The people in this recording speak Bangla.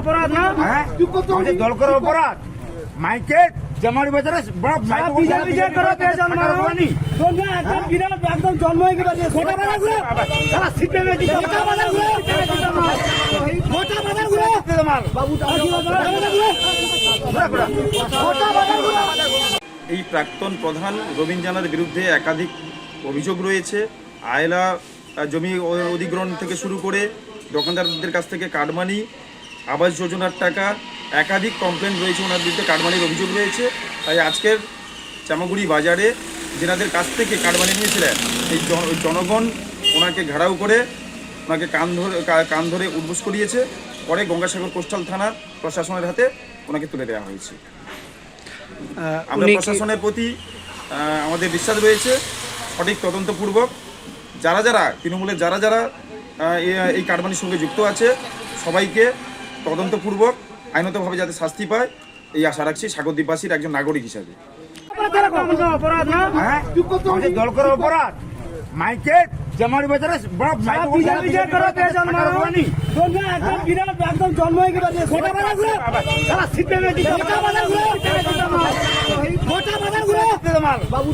অপরাধ না দল করার অপরাধ মাইকে জামারি বাজারে বড় একদম জন্ম হয়ে গেছে এই প্রাক্তন প্রধান রবীন জানার বিরুদ্ধে একাধিক অভিযোগ রয়েছে। আয়লা জমি অধিগ্রহণ থেকে শুরু করে দোকানদারদের কাছ থেকে কাটমানি, আবাস যোজনার টাকা, একাধিক কমপ্লেন রয়েছে ওনার বিরুদ্ধে, কাটমানির অভিযোগ রয়েছে। তাই আজকের চামাগুড়ি বাজারে যেনাদের কাছ থেকে কাটমানি নিয়েছিলেন এই জনগণ ওনাকে ঘেরাও করে ওনাকে কান ধরে উঠবোস করিয়েছে। পরে গঙ্গাসাগর কোস্টাল থানার প্রশাসনের হাতে ওনাকে তুলে দেওয়া হয়েছে। আমরা প্রশাসনের প্রতি আমাদের বিশ্বাস রয়েছে সঠিক তদন্তপূর্বক যারা তৃণমূলের যারা এই কাটমানির সঙ্গে যুক্ত আছে সবাইকে তদন্তপূর্বক আইনতভাবে যাতে শাস্তি পায় এই আশা রাখছি সাগরদ্বীপবাসীর একজন নাগরিক হিসাবে। অপরাধ না দল করার অপরাধ মাইকে জামারি বাজারে বড় একদম জন্ম হয়ে গেছে বাবু